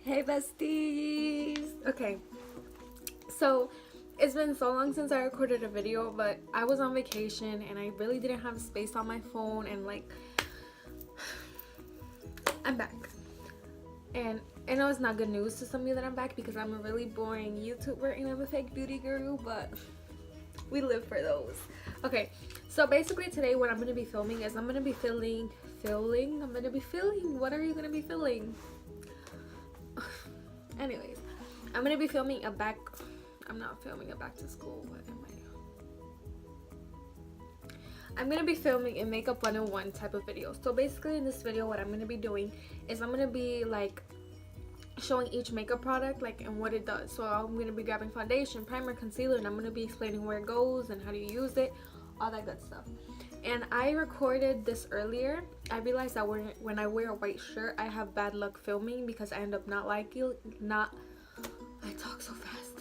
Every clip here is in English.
Hey besties! Okay, so it's been so long since I recorded a video, but I was on vacation and I really didn't have space on my phone, and like I'm back. And I know it's not good news to some of you that I'm back because I'm a really boring YouTuber and I'm a fake beauty guru, but we live for those. Okay, so basically today what I'm gonna be filming is I'm gonna be filling. What are you gonna be filling? Anyways, I'm gonna be filming I'm not filming a back to school. What am I? I'm gonna be filming a makeup 101 type of video. So basically in this video what I'm gonna be doing is I'm gonna be like showing each makeup product like and what it does. So I'm gonna be grabbing foundation, primer, concealer, and I'm gonna be explaining where it goes and how do you use it, all that good stuff. And I recorded this earlier. I realized that when I wear a white shirt I have bad luck filming because I end up I talk so fast.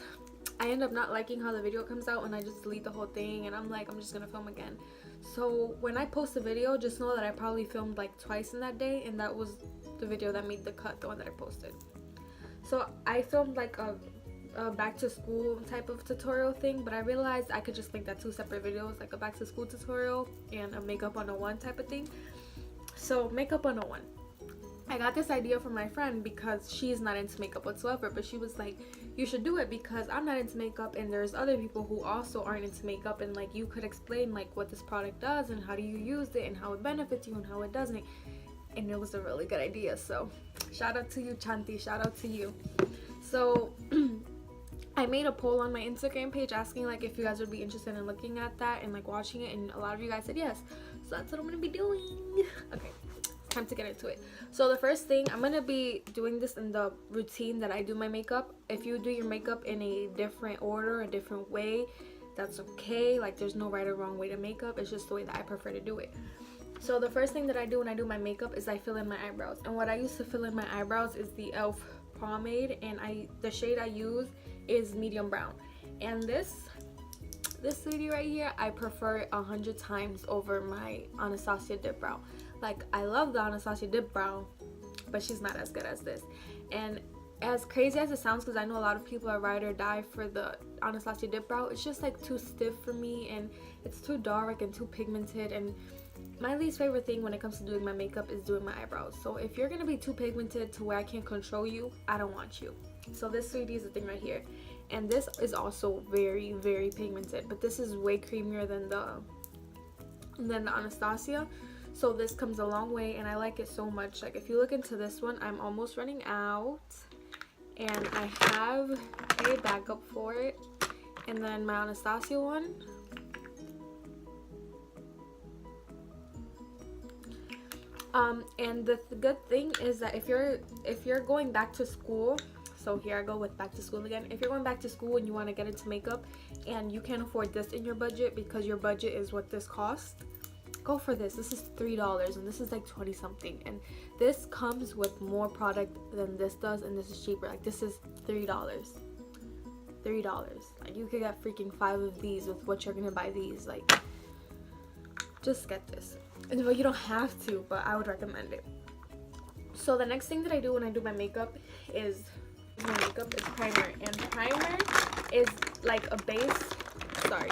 I end up not liking how the video comes out and I just delete the whole thing and I'm like, I'm just gonna film again. So when I post the video, just know that I probably filmed like twice in that day, and that was the video that made the cut, the one that I posted. So I filmed like a back to school type of tutorial thing, but I realized I could just make that two separate videos, like a back to school tutorial and a makeup 101 type of thing. So makeup 101, I got this idea from my friend because she's not into makeup whatsoever, but she was like, you should do it because I'm not into makeup and there's other people who also aren't into makeup, and like you could explain like what this product does and how do you use it and how it benefits you and how it doesn't. And it was a really good idea, so shout out to you, Chanti, shout out to you. So I made a poll on my Instagram page asking like if you guys would be interested in looking at that and like watching it, and a lot of you guys said yes, so that's what I'm gonna be doing. Okay, time to get into it. So the first thing, I'm gonna be doing this in the routine that I do my makeup. If you do your makeup in a different order, a different way, that's okay. Like there's no right or wrong way to makeup, it's just the way that I prefer to do it. So the first thing that I do when I do my makeup is I fill in my eyebrows, and what I use to fill in my eyebrows is the e.l.f. pomade, and the shade I use is medium brown. And this lady right here, I prefer it 100 times over my Anastasia Dip Brow. Like I love the Anastasia Dip Brow, but she's not as good as this. And as crazy as it sounds, because I know a lot of people are ride or die for the Anastasia Dip Brow, it's just like too stiff for me and it's too dark and too pigmented, and my least favorite thing when it comes to doing my makeup is doing my eyebrows. So if you're gonna be too pigmented to where I can't control you, I don't want you. So this sweetie is the thing right here, and this is also very, very pigmented, but this is way creamier than the Anastasia. So this comes a long way and I like it so much. Like if you look into this one, I'm almost running out and I have a backup for it. And then my Anastasia one, and the good thing is that if you're going back to school, so here I go with back to school again. If you're going back to school and you want to get into makeup and you can't afford this in your budget because your budget is what this costs, go for this. This is $3 and this is like 20 something, and this comes with more product than this does, and this is cheaper. Like this is $3. Like you could get freaking 5 of these with what you're gonna buy these. Like just get this. And well, you don't have to, but I would recommend it. So the next thing that I do when I do my makeup is primer, and primer is like a base. Sorry.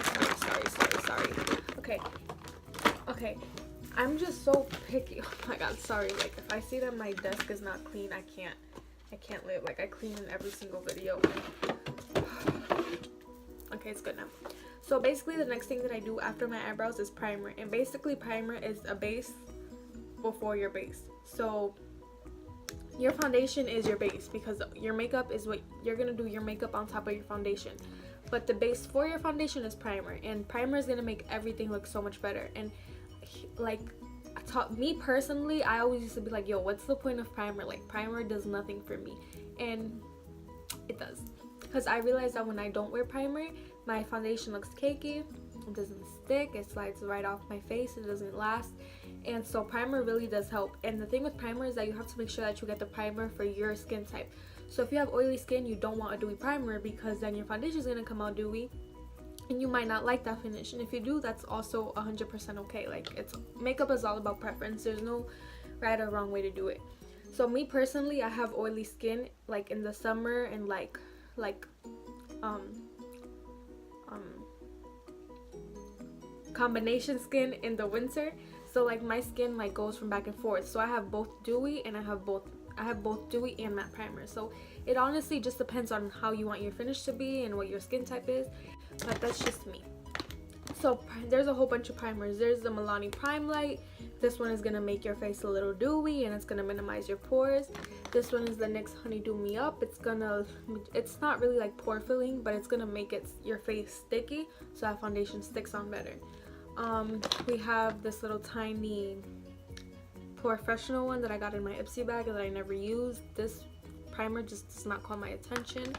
Okay, I'm just so picky. Oh my god, sorry. Like if I see that my desk is not clean, I can't live. Like I clean in every single video. Okay, it's good now. So basically the next thing that I do after my eyebrows is primer, and basically primer is a base before your base. So your foundation is your base because your makeup is what you're gonna do your makeup on top of your foundation, but the base for your foundation is primer, and primer is gonna make everything look so much better. And like me personally, I always used to be like, yo, what's the point of primer? Like primer does nothing for me, and it does, because I realized that when I don't wear primer, my foundation looks cakey, it doesn't stick, it slides right off my face, it doesn't last. And so primer really does help. And the thing with primer is that you have to make sure that you get the primer for your skin type. So if you have oily skin, you don't want a dewy primer because then your foundation is going to come out dewy and you might not like that finish. And if you do, that's also 100% okay. Like makeup is all about preference. There's no right or wrong way to do it. So me personally, I have oily skin like in the summer and like um combination skin in the winter. So like my skin like goes from back and forth. So I have both dewy and I have both dewy and matte primer. So it honestly just depends on how you want your finish to be and what your skin type is. But that's just me. So there's a whole bunch of primers. There's the Milani Prime Light. This one is gonna make your face a little dewy and it's gonna minimize your pores. This one is the NYX Honeydew Me Up. It's not really like pore filling, but it's gonna make your face sticky, so that foundation sticks on better. We have this little tiny POREfessional one that I got in my Ipsy bag that I never used. This primer just does not call my attention.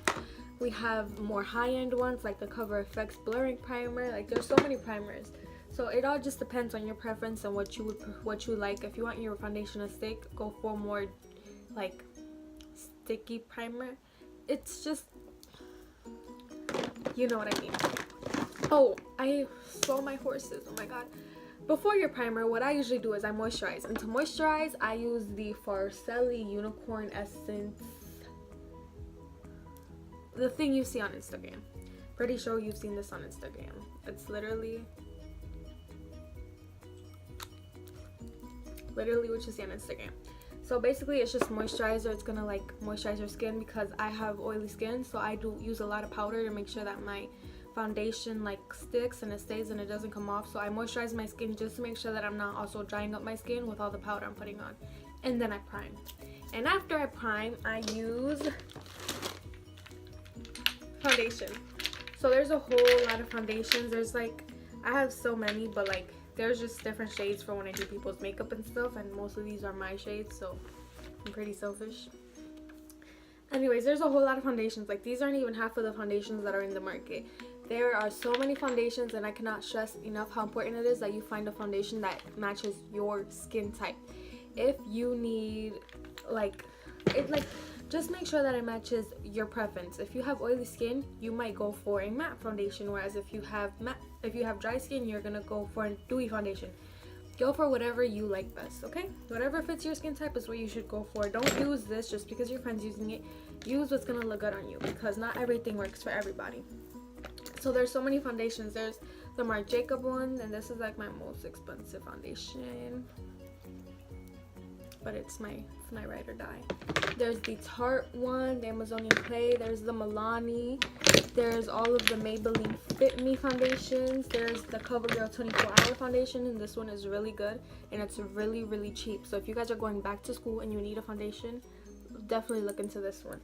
We have more high-end ones like the Cover FX Blurring Primer. Like there's so many primers. So it all just depends on your preference and what you like. If you want your foundation to stick, go for more like sticky primer. It's just, you know what I mean. Oh, I saw my horses. Oh my god. Before your primer, what I usually do is I moisturize. And to moisturize, I use the Farcelli Unicorn Essence. The thing you see on Instagram. Pretty sure you've seen this on Instagram. It's literally what you see on Instagram. So basically it's just moisturizer. It's gonna like moisturize your skin because I have oily skin, so I do use a lot of powder to make sure that my foundation like sticks and it stays and it doesn't come off. So I moisturize my skin just to make sure that I'm not also drying up my skin with all the powder I'm putting on. And then I prime. And after I prime, I use foundation. So there's a whole lot of foundations. There's like, I have so many, but like there's just different shades for when I do people's makeup and stuff, and most of these are my shades, so I'm pretty selfish. Anyways, there's a whole lot of foundations. Like these aren't even half of the foundations that are in the market. There are so many foundations, and I cannot stress enough how important it is that you find a foundation that matches your skin type. If you need just make sure that it matches your preference. If you have oily skin, you might go for a matte foundation, whereas if you have dry skin, you're gonna go for a dewy foundation. Go for whatever you like best, okay? Whatever fits your skin type is what you should go for. Don't use this just because your friend's using it. Use what's gonna look good on you, because not everything works for everybody. So there's so many foundations. There's the Marc Jacob one, and this is like my most expensive foundation, but it's my ride or die. There's the Tarte one, the Amazonian Clay. There's the Milani. There's all of the Maybelline Fit Me foundations. There's the CoverGirl 24-Hour foundation, and this one is really good, and it's really, really cheap. So if you guys are going back to school and you need a foundation, definitely look into this one.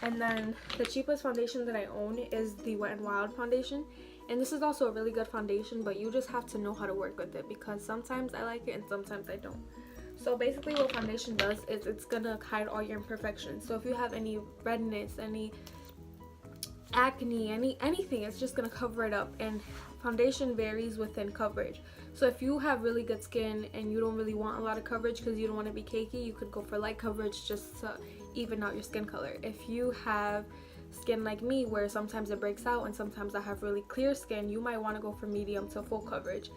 And then the cheapest foundation that I own is the Wet n Wild foundation, and this is also a really good foundation, but you just have to know how to work with it, because sometimes I like it and sometimes I don't. So basically what foundation does is it's gonna hide all your imperfections. So if you have any redness, any acne, anything, it's just gonna cover it up. And foundation varies within coverage. So if you have really good skin and you don't really want a lot of coverage because you don't want to be cakey, you could go for light coverage just to even out your skin color. If you have skin like me where sometimes it breaks out and sometimes I have really clear skin, you might want to go for medium to full coverage.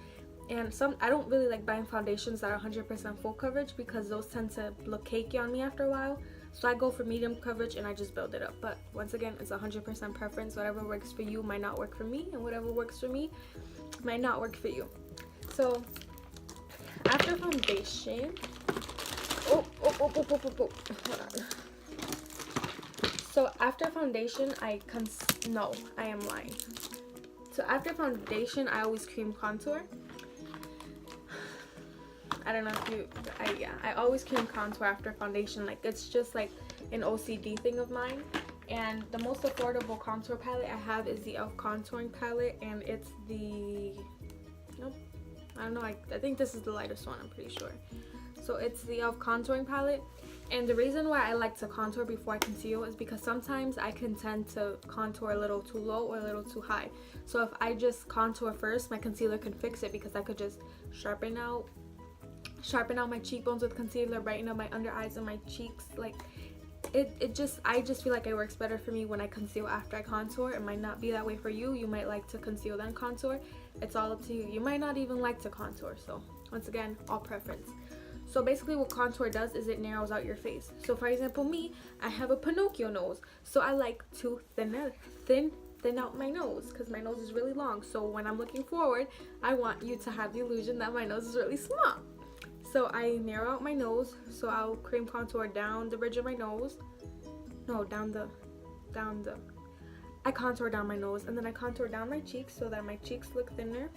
And I don't really like buying foundations that are 100% full coverage because those tend to look cakey on me after a while. So I go for medium coverage and I just build it up. But once again, it's 100% preference. Whatever works for you might not work for me, and whatever works for me might not work for you. So after foundation, hold on. So after foundation, I am lying. So after foundation, I always cream contour. I don't know if I always cream contour after foundation. Like it's just like an OCD thing of mine. And the most affordable contour palette I have is the e.l.f. contouring palette, and it's the, nope, I don't know, I think this is the lightest one, I'm pretty sure. So it's the e.l.f. contouring palette. And the reason why I like to contour before I conceal is because sometimes I can tend to contour a little too low or a little too high. So if I just contour first, my concealer can fix it, because I could just sharpen out my cheekbones with concealer, brighten up my under eyes and my cheeks. Like I just feel like it works better for me when I conceal after I contour. It might not be that way for you. You might like to conceal then contour. It's all up to you. You might not even like to contour. So once again, all preference. So basically what contour does is it narrows out your face. So for example, me, I have a Pinocchio nose, so I like to thin out my nose because my nose is really long. So when I'm looking forward, I want you to have the illusion that my nose is really small. So I narrow out my nose, so I'll cream contour down the bridge of my nose. No, I contour down my nose, and then I contour down my cheeks so that my cheeks look thinner.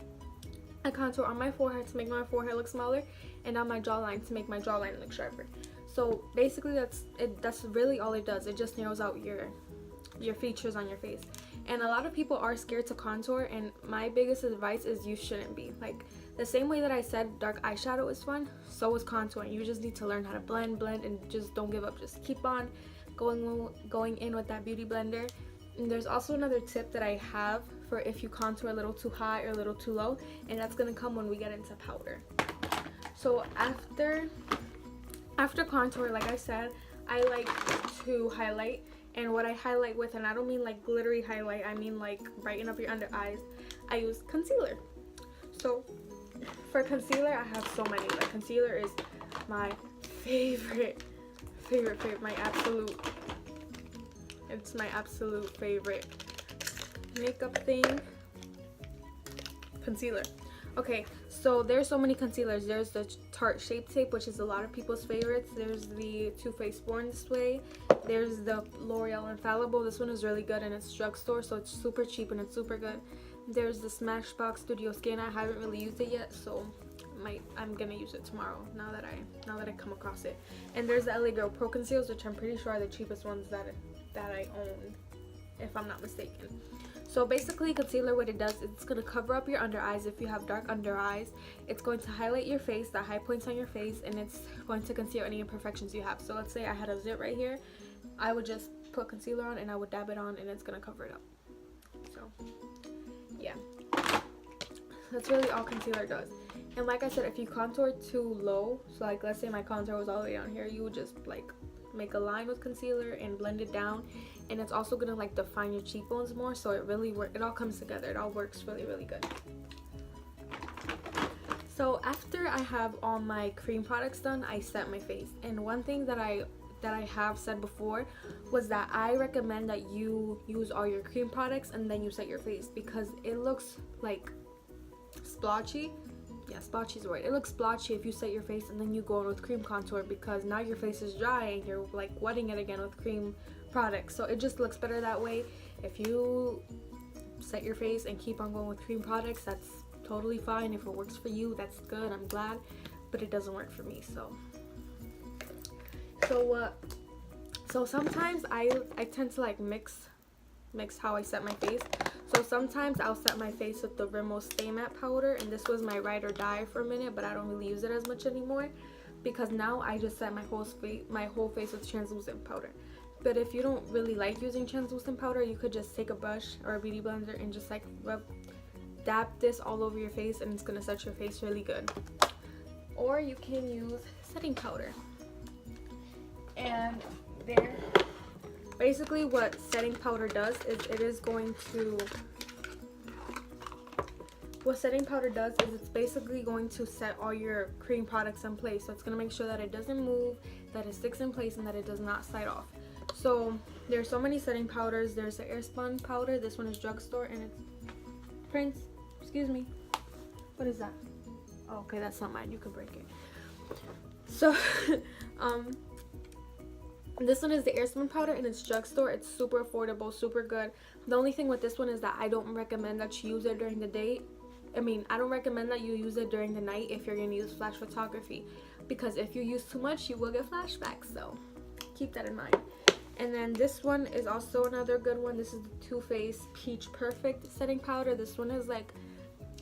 I contour on my forehead to make my forehead look smaller, and on my jawline to make my jawline look sharper. So basically that's really all it does. It just narrows out your features on your face. And a lot of people are scared to contour, and my biggest advice is you shouldn't be. Like, the same way that I said dark eyeshadow is fun, so is contouring. You just need to learn how to blend, and just don't give up. Just keep on going in with that beauty blender. And there's also another tip that I have for if you contour a little too high or a little too low, and that's gonna come when we get into powder. So after contour, like I said, I like to highlight. And what I highlight with, and I don't mean like glittery highlight, I mean like brighten up your under eyes, I use concealer. So for concealer, I have so many. Like, concealer is my favorite, it's my absolute favorite makeup thing. Concealer. Okay, so there's so many concealers. There's the Tarte Shape Tape, which is a lot of people's favorites. There's the Too Faced Born This Way. There's the L'Oreal Infallible. This one is really good, and it's drugstore, so it's super cheap and it's super good. There's the Smashbox Studio Skin. I haven't really used it yet, so I'm gonna use it tomorrow now that I come across it. And there's the LA Girl Pro Conceals, which I'm pretty sure are the cheapest ones that I own, if I'm not mistaken. So basically, concealer, what it does, it's going to cover up your under eyes if you have dark under eyes. It's going to highlight your face, the high points on your face, and it's going to conceal any imperfections you have. So let's say I had a zit right here. I would just put concealer on and I would dab it on, and it's going to cover it up. So yeah, that's really all concealer does. And like I said, if you contour too low, so like let's say my contour was all the way down here, you would just like make a line with concealer and blend it down, and it's also gonna like define your cheekbones more, so it all comes together. It all works really good. So after I have all my cream products done, I set my face. And one thing that I have said before was that I recommend that you use all your cream products and then you set your face, because it looks like splotchy. Yeah, splotchy is the word. It looks splotchy if you set your face and then you go in with cream contour, because now your face is dry and you're like wetting it again with cream products. So it just looks better that way. If you set your face and keep on going with cream products, that's totally fine. If it works for you, that's good. I'm glad. But it doesn't work for me. So sometimes I tend to like mix how I set my face. So sometimes I'll set my face with the Rimmel Stay Matte powder, and this was my ride or die for a minute, but I don't really use it as much anymore because now I just set my whole face with translucent powder. But if you don't really like using translucent powder, you could just take a brush or a beauty blender and just like dab this all over your face, and it's gonna set your face really good. Or you can use setting powder. And basically what setting powder does is it's basically going to set all your cream products in place. So it's going to make sure that it doesn't move, that it sticks in place, and that it does not slide off. So there's so many setting powders. There's the Airspun powder. This one is drugstore, and it's Prince. Excuse me. What is that? Oh, okay, that's not mine. You can break it. So this one is the Airspun powder, and it's drugstore. It's super affordable, super good. The only thing with this one is that I don't recommend that you use it during the day. I don't recommend that you use it during the night if you're going to use flash photography, because if you use too much, you will get flashbacks. So keep that in mind. And then this one is also another good one. This is the Too Faced Peach Perfect setting powder. This one is like,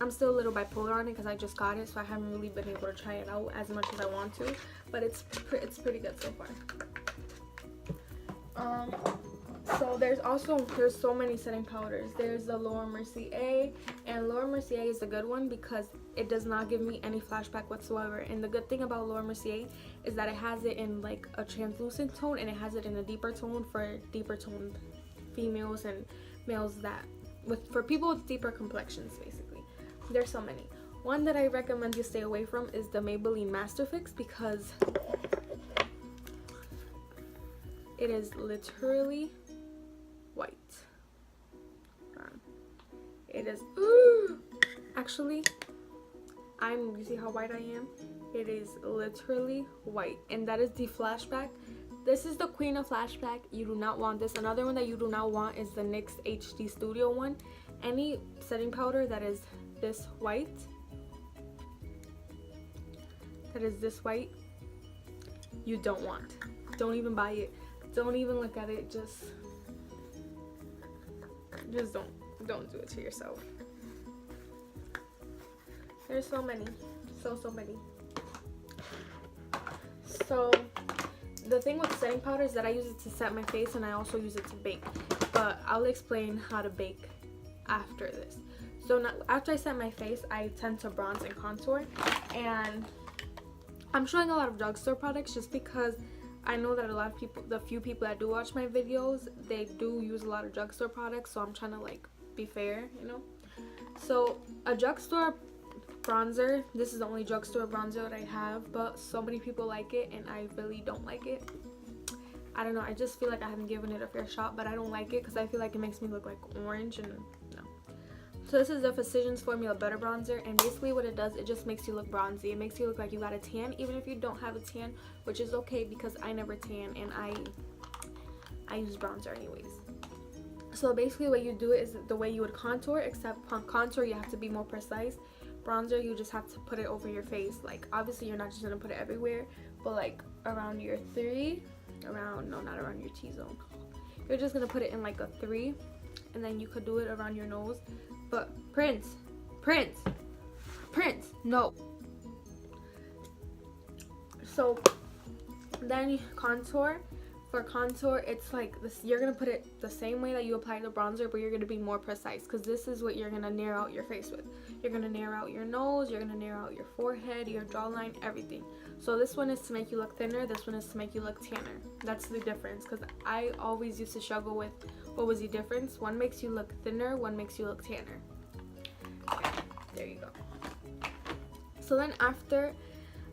I'm still a little bipolar on it because I just got it, so I haven't really been able to try it out as much as I want to, but it's pretty good so far. So there's so many setting powders. There's the Laura Mercier, and Laura Mercier is a good one because it does not give me any flashback whatsoever. And the good thing about Laura Mercier is that it has it in like a translucent tone, and it has it in a deeper tone for deeper toned females and males, for people with deeper complexions. Basically, there's so many. One that I recommend you stay away from is the Maybelline Master Fix, because it is literally white. It is, actually, you see how white I am? It is literally white, and that is the flashback. This is the queen of flashback. You do not want this. Another one that you do not want is the NYX HD Studio one. Any setting powder that is this white, you don't want. Don't even buy it. Don't even look at it. Just don't do it to yourself. There's so many, so many. So the thing with setting powder is that I use it to set my face, and I also use it to bake, but I'll explain how to bake after this. So now, after I set my face, I tend to bronze and contour, and I'm showing a lot of drugstore products just because I know that a lot of people, the few people that do watch my videos, they do use a lot of drugstore products, so I'm trying to like be fair, you know. So a drugstore bronzer, this is the only drugstore bronzer that I have, but so many people like it and I really don't like it. I don't know, I just feel like I haven't given it a fair shot, but I don't like it because I feel like it makes me look like orange, and no. So this is the Physicians Formula Butter Bronzer, and basically what it does, it just makes you look bronzy. It makes you look like you got a tan, even if you don't have a tan, which is okay because I never tan and I use bronzer anyways. So basically what you do is the way you would contour, except contour you have to be more precise. Bronzer, you just have to put it over your face. Like, obviously you're not just gonna put it everywhere, but like around your not around your T-zone. You're just gonna put it in like a 3, and then you could do it around your nose. But Prince, no. So then you contour. For contour, it's like this, you're gonna put it the same way that you apply the bronzer, but you're gonna be more precise, because this is what you're gonna narrow out your face with. You're gonna narrow out your nose, you're gonna narrow out your forehead, your jawline, everything. So this one is to make you look thinner, this one is to make you look tanner. That's the difference, because I always used to struggle with what was the difference. One makes you look thinner, one makes you look tanner. Okay, there you go. So then after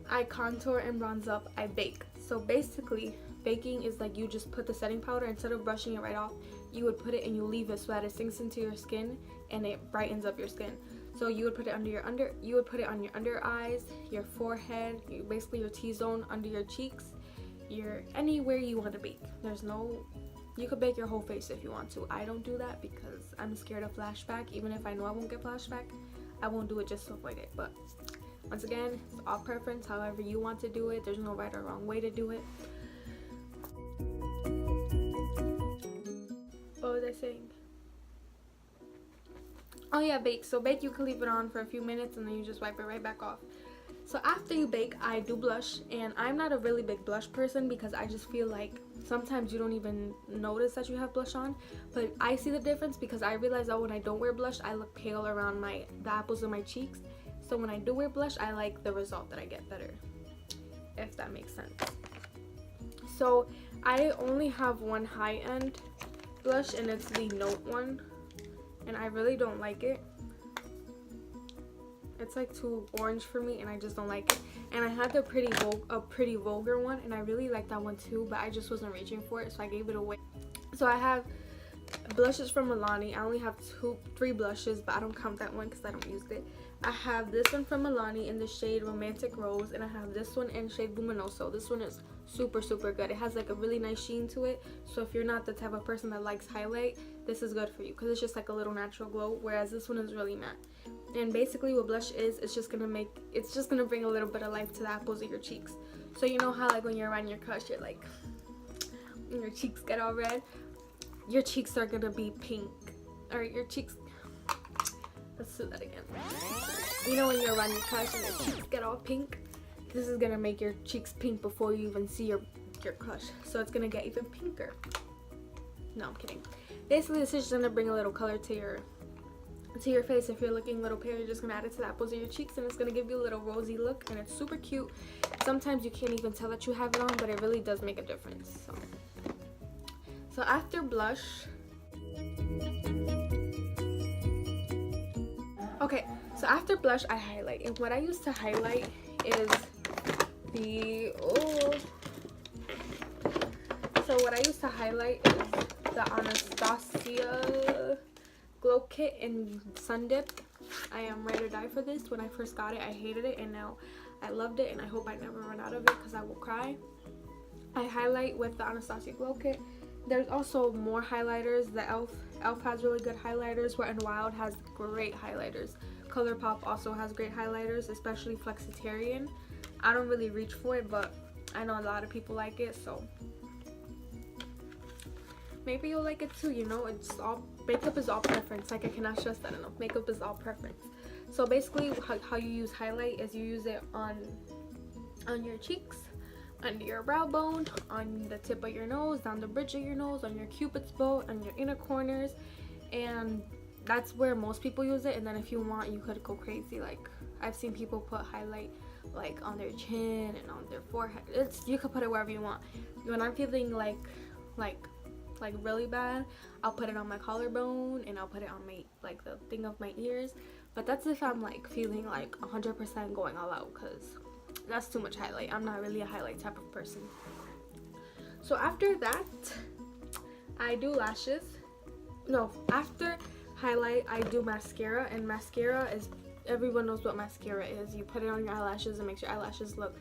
I contour and bronze up, I bake. So basically baking is like you just put the setting powder, instead of brushing it right off, you would put it and you leave it so that it sinks into your skin and it brightens up your skin. So you would put it on your under eyes, your forehead, basically your T-zone, under your cheeks, anywhere you want to bake. You could bake your whole face if you want to. I don't do that because I'm scared of flashback. Even if I know I won't get flashback, I won't do it just to avoid it. But once again, it's all preference, however you want to do it. There's no right or wrong way to do it. What was I saying? Oh yeah, bake. So bake, you can leave it on for a few minutes and then you just wipe it right back off. So after you bake, I do blush, and I'm not a really big blush person because I just feel like sometimes you don't even notice that you have blush on, but I see the difference because I realize that when I don't wear blush, I look pale around the apples of my cheeks. So when I do wear blush, I like the result that I get better, if that makes sense. So I only have one high-end blush, and it's the Note one, and I really don't like it. It's like too orange for me and I just don't like it. And I had the Pretty Vulgar one, and I really like that one too, but I just wasn't reaching for it, so I gave it away. So I have blushes from Milani. I only have 3 blushes, but I don't count that one because I don't use it. I have this one from Milani in the shade Romantic Rose, and I have this one in shade Luminoso. This one is super good. It has like a really nice sheen to it, so if you're not the type of person that likes highlight, this is good for you because it's just like a little natural glow, whereas this one is really matte. And basically what blush is, it's just gonna bring a little bit of life to the apples of your cheeks. So you know how like when you're around your crush, you're like, and your cheeks get all red, your cheeks are gonna be pink, or your cheeks, let's do that again. You know when you're around your crush and your cheeks get all pink, this is gonna make your cheeks pink before you even see your crush, so it's gonna get even pinker. No, I'm kidding. Basically this is just gonna bring a little color to your face. If you're looking a little pale, you're just gonna add it to the apples of your cheeks, and it's gonna give you a little rosy look, and it's super cute. Sometimes you can't even tell that you have it on, but it really does make a difference. So after blush, Okay, so after blush, I highlight. And what I use to highlight is the... Oh. So what I use to highlight is the Anastasia Glow Kit in Sun Dip. I am ready to die for this. When I first got it, I hated it, and now I loved it, and I hope I never run out of it because I will cry. I highlight with the Anastasia Glow Kit. There's also more highlighters. The e.l.f. has really good highlighters. Wet n Wild has great highlighters. ColourPop also has great highlighters, especially Flexitarian. I don't really reach for it, but I know a lot of people like it, so maybe you'll like it too. You know, it's all, makeup is all preference. Like, I cannot stress that enough. Makeup is all preference. So basically how you use highlight is you use it on your cheeks, under your brow bone, on the tip of your nose, down the bridge of your nose, on your cupid's bow, on your inner corners, and that's where most people use it. And then if you want, you could go crazy. Like, I've seen people put highlight like on their chin and on their forehead. You could put it wherever you want. When I'm feeling like really bad, I'll put it on my collarbone, and I'll put it on my, like, the thing of my ears. But that's if I'm like feeling like 100% going all out, because that's too much highlight. I'm not really a highlight type of person. So after that, I do lashes. No, after highlight, I do mascara. And mascara is, everyone knows what mascara is. You put it on your eyelashes and makes your eyelashes look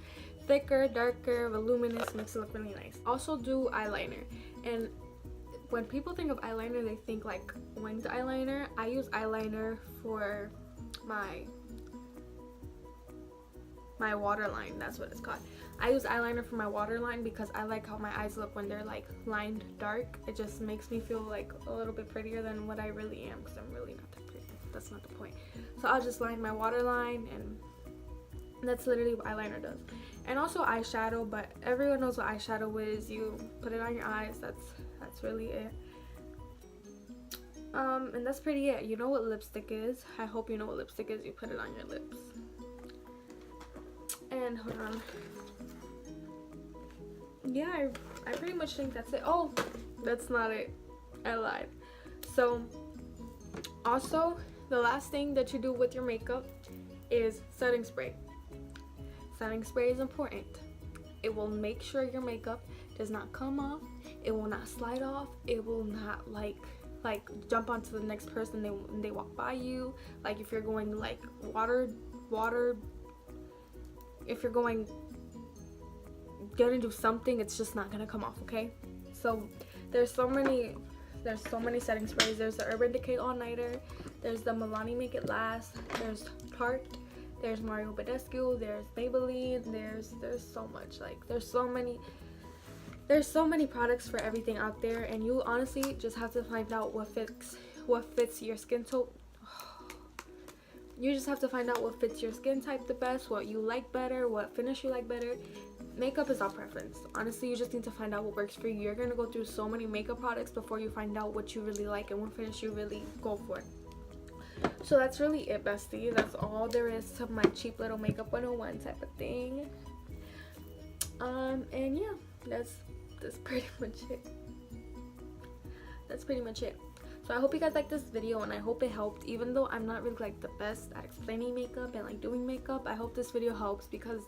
thicker, darker, voluminous, makes it look really nice. Also do eyeliner. And when people think of eyeliner, they think like winged eyeliner. I use eyeliner for my waterline. That's what it's called. I use eyeliner for my waterline because I like how my eyes look when they're like lined dark. It just makes me feel like a little bit prettier than what I really am, because I'm really not that pretty. That's not the point. So I'll just line my waterline, and that's literally what eyeliner does. And also eyeshadow, but everyone knows what eyeshadow is. You put it on your eyes. That's really it. And that's pretty it. You know what lipstick is. I hope you know what lipstick is. You put it on your lips. And hold on. Yeah, I pretty much think that's it. Oh, that's not it. I lied. So also, the last thing that you do with your makeup is setting spray. Setting spray is important. It will make sure your makeup does not come off. It will not slide off. It will not like jump onto the next person when they walk by you. Like, if you're going like water, if you're going gonna do something, it's just not gonna come off, okay? So there's so many setting sprays. There's the Urban Decay All Nighter, there's the Milani Make It Last, there's Tarte, there's Mario Badescu, there's Maybelline, there's so much. Like, there's so many products for everything out there, and you honestly just have to find out what fits your skin tone. You just have to find out what fits your skin type the best, what you like better, what finish you like better. Makeup is all preference. Honestly, you just need to find out what works for you. You're gonna go through so many makeup products before you find out what you really like and what finish you really go for. So that's really it, bestie. That's all there is to my cheap little makeup 101 type of thing. And yeah, that's pretty much it. That's pretty much it. So I hope you guys liked this video, and I hope it helped. Even though I'm not really like the best at explaining makeup and like doing makeup, I hope this video helps, because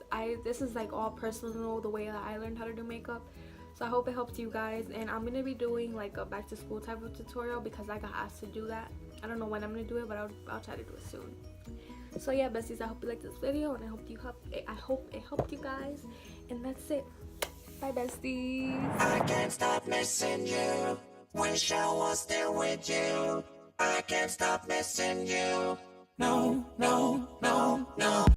this is like all personal, the way that I learned how to do makeup. So I hope it helped you guys, and I'm gonna be doing like a back to school type of tutorial because I got asked to do that. I don't know when I'm gonna do it, but I'll try to do it soon. So yeah, besties, I hope you liked this video, and I hope it helped you guys, and that's it. Bye, besties. I can't stop missing you. Wish I was there with you. I can't stop missing you.